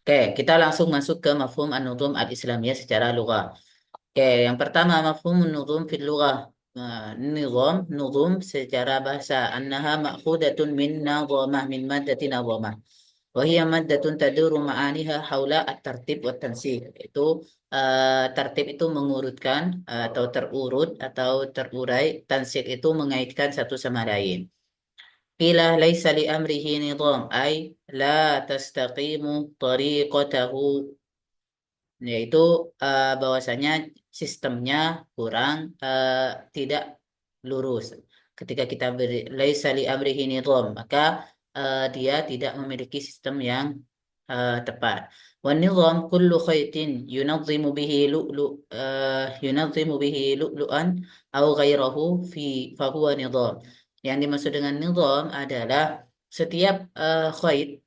Oke, kita langsung masuk ke mafhum an-nuzum al-islamiyah secara lughah. Oke, yang pertama mafhum an-nuzum fil lughah. Nizam secara bahasa annaha ma'khudatun min nazamah min maddatin nazamah. Wa hiya maddatun taduru ma'aniha haula at-tartib wa tansih. Itu tertib itu mengurutkan atau terurut atau terurai, tansih itu mengaitkan satu sama lain. Qila laisa li amrihi nizam ay la tastaqimu tariqatahu, yaitu bahwasanya sistemnya kurang tidak lurus. Ketika kita beri laisa li amrihi nizam, maka dia tidak memiliki sistem yang tepat. Wan nizam kullu khaytin yunazzimu bihi lu'lu'an aw ghairahu fi fahuwa nizam. Yang dimaksud dengan nizam adalah setiap khayt,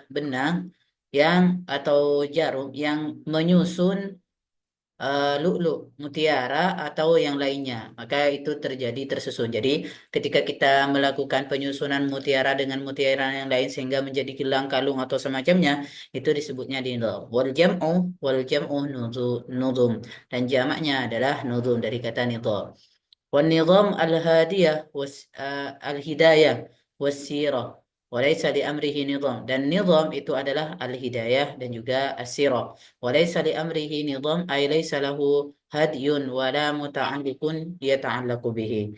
benang yang atau jarum yang menyusun lu'lu, mutiara atau yang lainnya, maka itu terjadi tersusun. Jadi ketika kita melakukan penyusunan mutiara dengan mutiara yang lain sehingga menjadi gelang, kalung atau semacamnya, itu disebutnya dindzam. Wal jam'u nuzum, dan jamaknya adalah nuzum dari kata nizam. والنظام الهادية الهداية والسيرة وليس لأمره نظام, dan nizam itu adalah al-hidayah dan juga as-sirah. Walaysa li amrihi nizam ay laysa lahu hadyun wala muta'alliqun yata'allaqu bihi.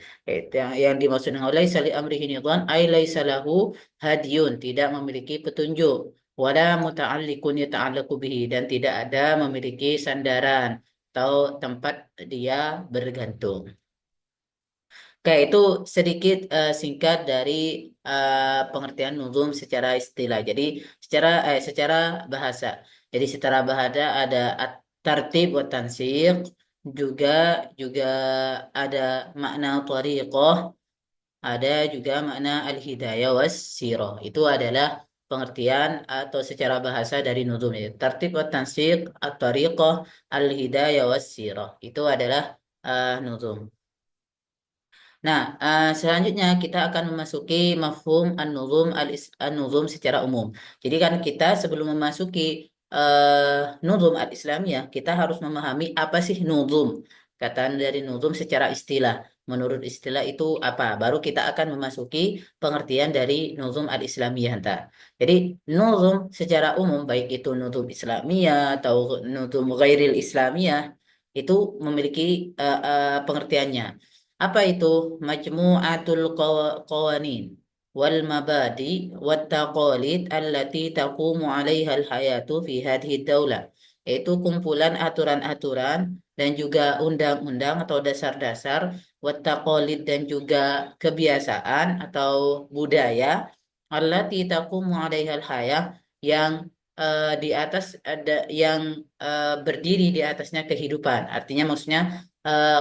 Yang dimaksud dengan laysa li amrihi nizam ay laysa lahu hadyun, tidak memiliki petunjuk, wala muta'alliqun yata'allaqu bihi, dan tidak ada memiliki sandaran atau tempat dia bergantung. Oke, itu sedikit singkat dari pengertian nuzum secara istilah. Jadi secara bahasa. Jadi secara bahasa ada at-tartib wa tansyiq, juga juga ada makna thariqah, ada juga makna al-hidayah was sirah. Itu adalah pengertian atau secara bahasa dari nuzum. Ya. Tartib wa tansyiq, at-tariqah, al-hidayah was sirah. Itu adalah nuzum. Nah, selanjutnya kita akan memasuki mafhum an-nuzum secara umum. Jadi kan kita sebelum memasuki nuzum al-islamiyah, kita harus memahami apa sih nuzum. Kata dari nuzum secara istilah. Menurut istilah itu apa? Baru kita akan memasuki pengertian dari nuzum al-islamiyah. Ntar. Jadi nuzum secara umum, baik itu nuzum islamiyah atau nuzum ghairil islamiyah, itu memiliki pengertiannya. Apa itu? Majmu'atul qawanin wal mabadi wat taqalid allati taqumu 'alaiha al-hayatu fi hadhihi daulah. Yaitu kumpulan aturan-aturan dan juga undang-undang atau dasar-dasar, wat taqalid dan juga kebiasaan atau budaya, allati taqumu 'alaiha al-hayah, yang di atas ada yang berdiri di atasnya kehidupan. Artinya maksudnya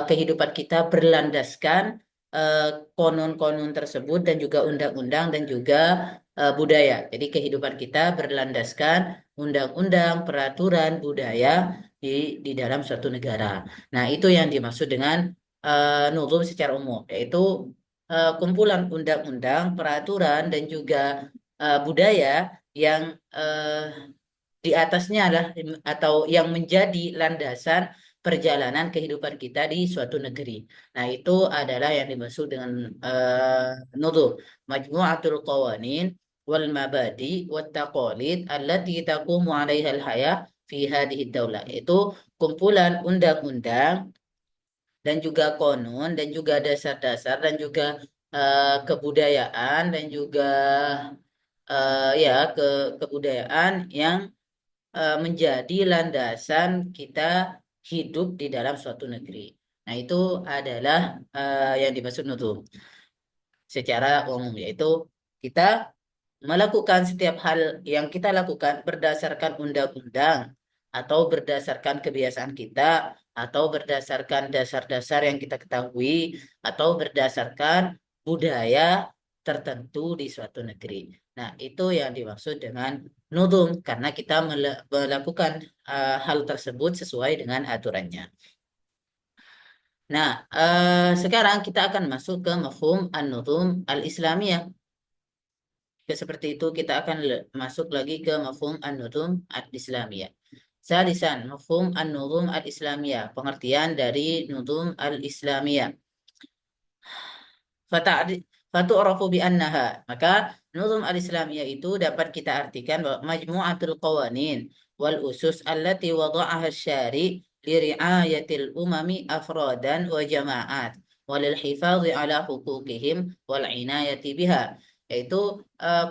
kehidupan kita berlandaskan eh, konon-konon tersebut dan juga undang-undang dan juga budaya. Jadi kehidupan kita berlandaskan undang-undang, peraturan, budaya di dalam suatu negara. Nah, itu yang dimaksud dengan nuzum secara umum, yaitu kumpulan undang-undang, peraturan dan juga budaya yang di atasnya adalah atau yang menjadi landasan perjalanan kehidupan kita di suatu negeri. Nah, itu adalah yang dimaksud dengan nuzum. Majmu'atul qawanin wal mabadi wat taqalid allati taqumu 'alaiha al-hayah fi hadhihi daulah. Itu kumpulan undang-undang dan juga konon dan juga dasar-dasar dan juga kebudayaan dan juga ya kebudayaan yang menjadi landasan kita hidup di dalam suatu negeri. Nah, itu adalah yang dimaksud nuzum secara umum, yaitu kita melakukan setiap hal yang kita lakukan berdasarkan undang-undang atau berdasarkan kebiasaan kita atau berdasarkan dasar-dasar yang kita ketahui atau berdasarkan budaya tertentu di suatu negeri. Nah, itu yang dimaksud dengan nudum karena kita melakukan hal tersebut sesuai dengan aturannya. Nah, sekarang kita akan masuk ke mafhum an-nuzum al-islamiyah. seperti itu kita akan masuk lagi ke mafhum an-nuzum al-islamiyah. Salisan, mafhum an-nuzum al-islamiyah, pengertian dari nuzum al-islamiyah. Fatu'rafu bi annaha. Maka nuzum al-islamiyah itu dapat kita artikan bahwa majmu'atul qawanin wal usus allati wada'aha syari li ri'ayatil umami afradan wa jama'at walil hifadhi ala hukukihim wal inayati biha, yaitu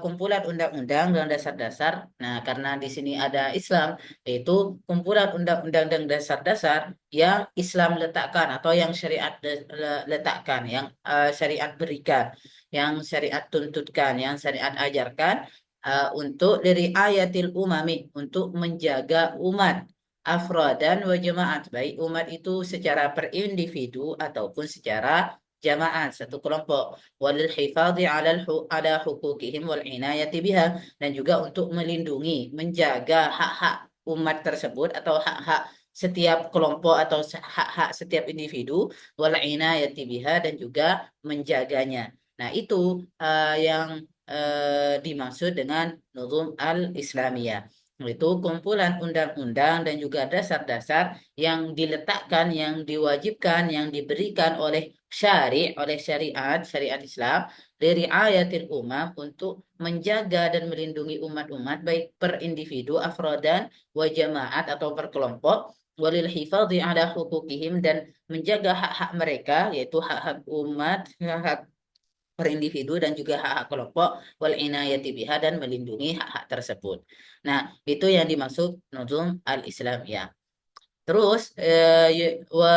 kumpulan undang-undang dan dasar-dasar. Nah, karena di sini ada Islam, yaitu kumpulan undang-undang dan dasar-dasar yang Islam letakkan atau yang syariat letakkan, yang syariat berikan, yang syariat tuntutkan, yang syariat ajarkan untuk dari ayatil umami, untuk menjaga umat afrodan wa jamaat, baik umat itu secara perindividu ataupun secara jamaat, satu kelompok, walil hifadhi ala hukukihim wal inayati biha, dan juga untuk melindungi, menjaga hak-hak umat tersebut atau hak-hak setiap kelompok atau hak-hak setiap individu, wal inayati biha, dan juga menjaganya. Nah, itu yang dimaksud dengan nuzum al-islamiyah. Itu kumpulan undang-undang dan juga dasar-dasar yang diletakkan, yang diwajibkan, yang diberikan oleh oleh syariat Islam dari ayatil umam untuk menjaga dan melindungi umat-umat baik per individu, afrodan, wa jamaat atau per kelompok, walil hifadhi ala hukukihim, dan menjaga hak-hak mereka, yaitu hak-hak umat, hak per individu dan juga hak-hak kelompok, wal inayati biha, dan melindungi hak-hak tersebut. Nah, itu yang dimaksud nuzum al-islamiyah. Terus wa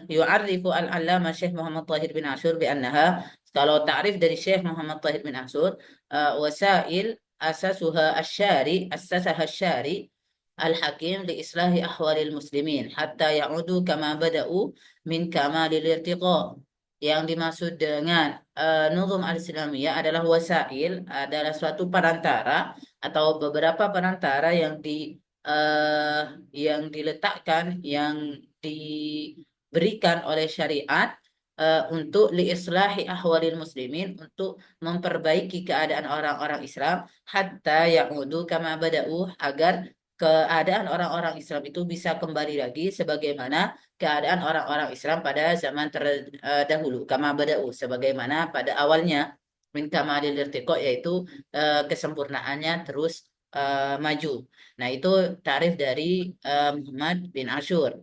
yu'arrifu al-allama Syekh Muhammad Tahir bin Ashur bi annaha, kalau ta'rif dari Syekh Muhammad Tahir bin Ashur, wasail asasuha asyari al-hakim li islahi ahwalil muslimin hatta ya'udu kama bada'u min kamalil irtiqa. Yang dimaksud dengan nuzum al-islamiyah adalah wasail, adalah suatu perantara atau beberapa perantara eh, yang diletakkan, yang diberikan oleh syariat untuk liislahi ahwalil muslimin, untuk memperbaiki keadaan orang-orang Islam, hatta ya'udu kama bada'u, agar keadaan orang-orang Islam itu bisa kembali lagi sebagaimana keadaan orang-orang Islam pada zaman terdahulu, kama bada'u, sebagaimana pada awalnya, min kamalil irtiqa, yaitu kesempurnaannya terus maju. Nah, itu tarif dari Muhammad bin Ashur.